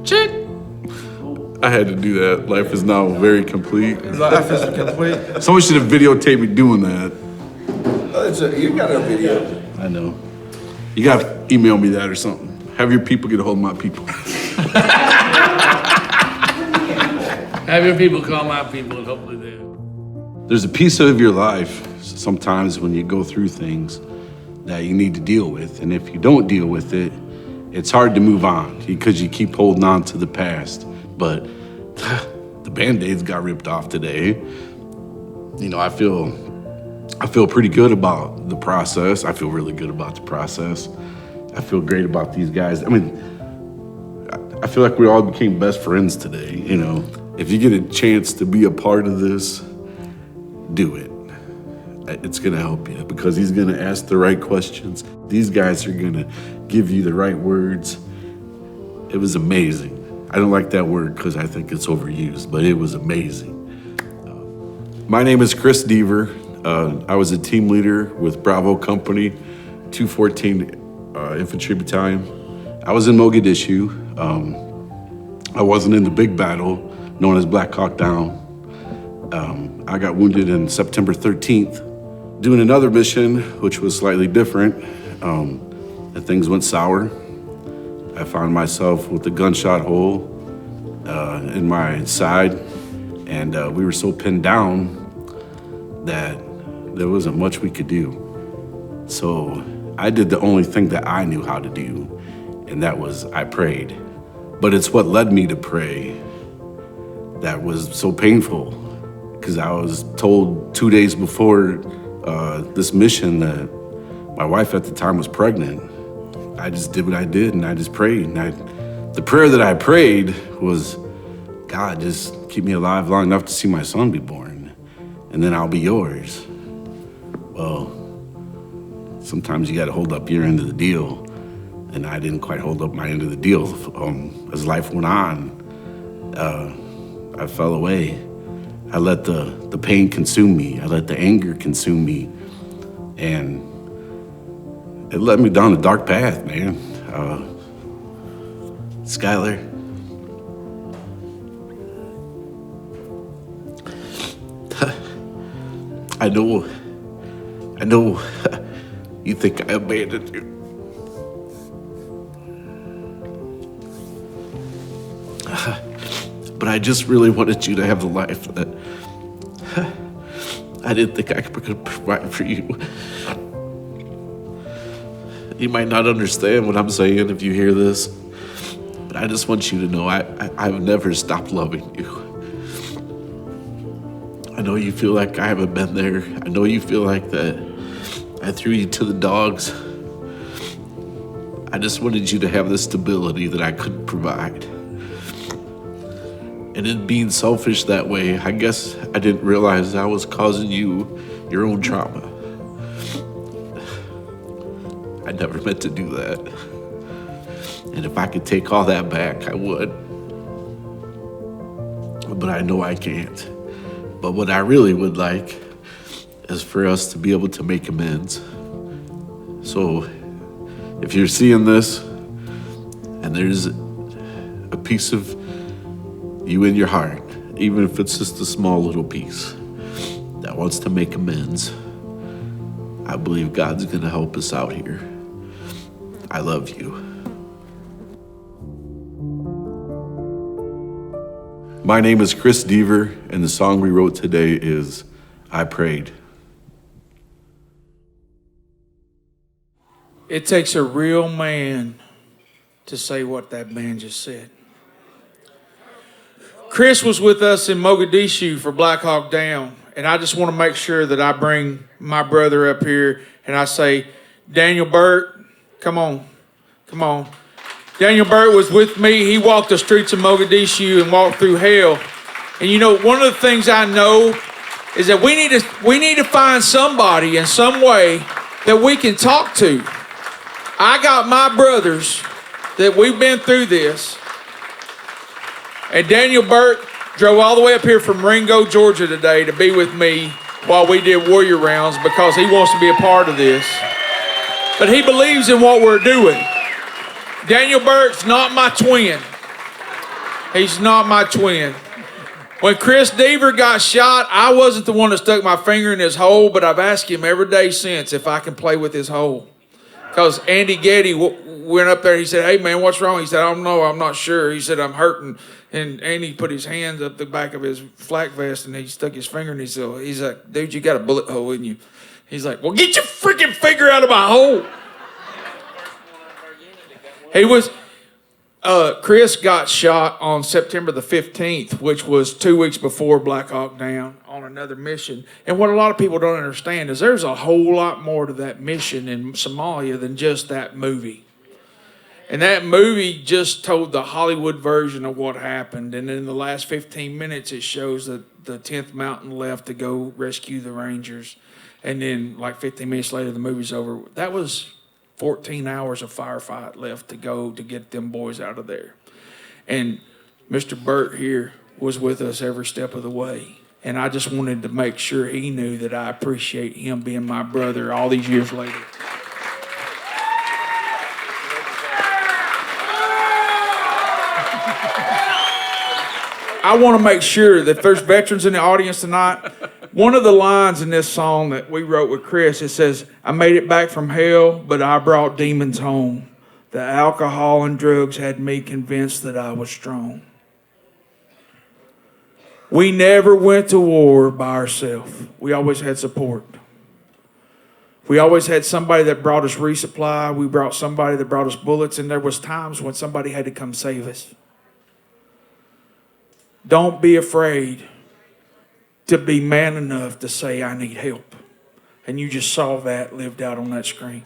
Check. I had to do that. Life is now very complete. Life is complete. Someone should have videotaped me doing that. You got a video. I know. You got to email me that or something. Have your people get a hold of my people. Have your people call my people and hopefully they'll. There's a piece of your life sometimes when you go through things that you need to deal with. And if you don't deal with it, it's hard to move on because you keep holding on to the past. But the Band-Aids got ripped off today. You know, I feel pretty good about the process. I feel really good about the process. I feel great about these guys. I mean, I feel like we all became best friends today, you know. If you get a chance to be a part of this, do it. It's gonna help you because he's gonna ask the right questions. These guys are gonna give you the right words. It was amazing. I don't like that word because I think it's overused, but it was amazing. My name is Kris Bergsnes. I was a team leader with Bravo Company, 214 Infantry Battalion. I was in Mogadishu. I wasn't in the big battle known as Black Hawk Down. I got wounded on September 13th, doing another mission, which was slightly different, and things went sour. I found myself with a gunshot hole in my side, and we were so pinned down that there wasn't much we could do. So I did the only thing that I knew how to do, and that was I prayed. But it's what led me to pray that was so painful, because I was told 2 days before this mission that my wife at the time was pregnant. I just did what I did, and I just prayed. And the prayer that I prayed was, God, just keep me alive long enough to see my son be born, and then I'll be yours. Well, sometimes you gotta hold up your end of the deal, and I didn't quite hold up my end of the deal. As life went on, I fell away. I let the pain consume me. I let the anger consume me, and it led me down a dark path, man. Skylar, I know you think I abandoned you. But I just really wanted you to have the life that I didn't think I could provide for you. You might not understand what I'm saying if you hear this, but I just want you to know I've never stopped loving you. I know you feel like I haven't been there. I know you feel like that I threw you to the dogs. I just wanted you to have the stability that I couldn't provide. And in being selfish that way, I guess I didn't realize I was causing you your own trauma. I never meant to do that. And if I could take all that back, I would. But I know I can't. But what I really would like is for us to be able to make amends. So if you're seeing this and there's a piece of you in your heart, even if it's just a small little piece that wants to make amends, I believe God's gonna help us out here. I love you. My name is Kris Bergsnes, and the song we wrote today is I Prayed. It takes a real man to say what that man just said. Kris was with us in Mogadishu for Black Hawk Down, and I just want to make sure that I bring my brother up here and I say, Daniel Burt, come on. Daniel Burt was with me. He walked the streets of Mogadishu and walked through hell. And you know, one of the things I know is that we need to find somebody in some way that we can talk to. I got my brothers that we've been through this. And Daniel Burt drove all the way up here from Ringo, Georgia today to be with me while we did warrior rounds because he wants to be a part of this. But he believes in what we're doing. Daniel Burke's not my twin. He's not my twin. When Chris Deaver got shot, I wasn't the one that stuck my finger in his hole, but I've asked him every day since if I can play with his hole. Because Andy Getty went up there, he said, hey man, what's wrong? He said, I don't know, I'm not sure. He said, I'm hurting. And Andy put his hands up the back of his flak vest and he stuck his finger in his hole. He's like, dude, you got a bullet hole in you. He's like, well, get your freaking finger out of my hole. Chris got shot on September the 15th, which was 2 weeks before Black Hawk Down, on another mission. And what a lot of people don't understand is there's a whole lot more to that mission in Somalia than just that movie. And that movie just told the Hollywood version of what happened. And in the last 15 minutes, it shows that the 10th Mountain left to go rescue the Rangers. And then like 15 minutes later, the movie's over. That was 14 hours of firefight left to go to get them boys out of there. And Mr. Burt here was with us every step of the way. And I just wanted to make sure he knew that I appreciate him being my brother all these years later. I want to make sure that if there's veterans in the audience tonight, one of the lines in this song that we wrote with Chris, it says, I made it back from hell, but I brought demons home. The alcohol and drugs had me convinced that I was strong. We never went to war by ourselves. We always had support. We always had somebody that brought us resupply. We brought somebody that brought us bullets, and there was times when somebody had to come save us. Don't be afraid to be man enough to say, I need help. And you just saw that lived out on that screen.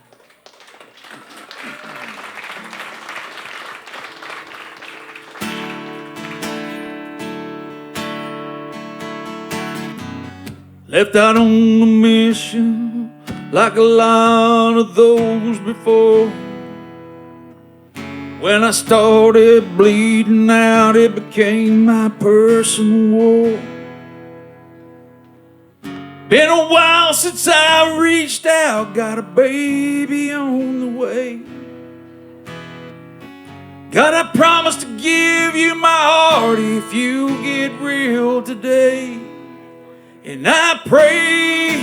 Left out on a mission like a lot of those before. When I started bleeding out, it became my personal war. Been a while since I reached out, got a baby on the way. God, I promise to give you my heart if you get real today. And I pray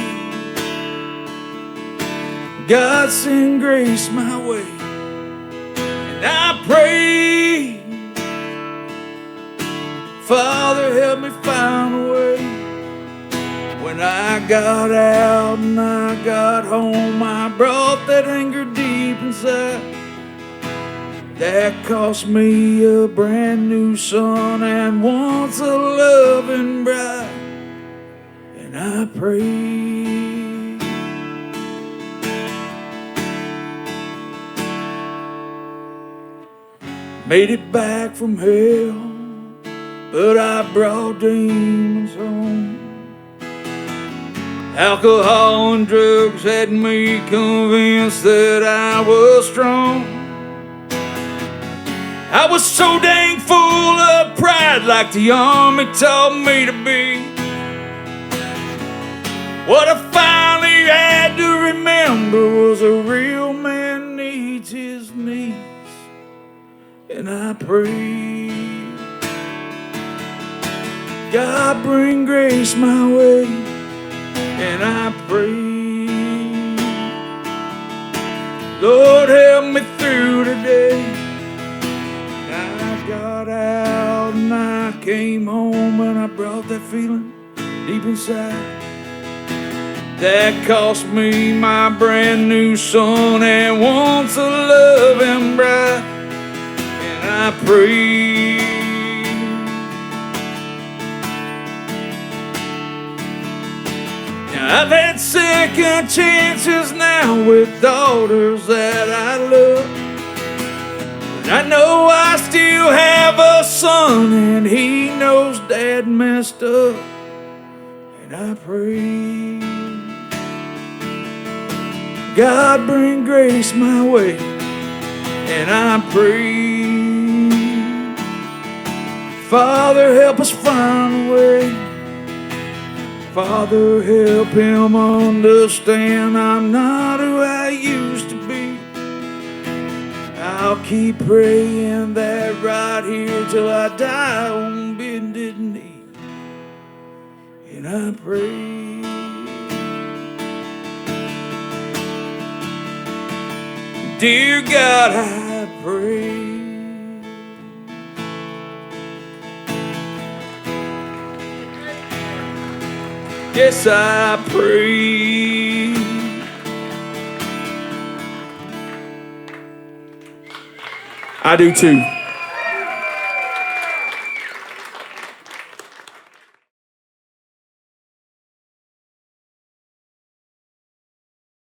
God send grace my way. And I pray, Father, help me find a way. When I got out and I got home, I brought that anger deep inside. That cost me a brand new son and once a loving bride. And I pray, made it back from hell, but I brought demons home. Alcohol and drugs had me convinced that I was strong. I was so dang full of pride, like the army taught me to be. What I finally had to remember was a real man needs his needs. And I pray, God bring grace my way. And I pray, Lord help me through today. And I got out and I came home and I brought that feeling deep inside. That cost me my brand new son and once a loving bride. And I pray, I've had second chances now with daughters that I love. And I know I still have a son and he knows Dad messed up. And I pray, God bring grace my way. And I pray, Father help us find a way. Father, help him understand I'm not who I used to be. I I'll keep praying that right here till I die on bended knee. And I pray, dear God, I pray. Yes, I pray. I do too.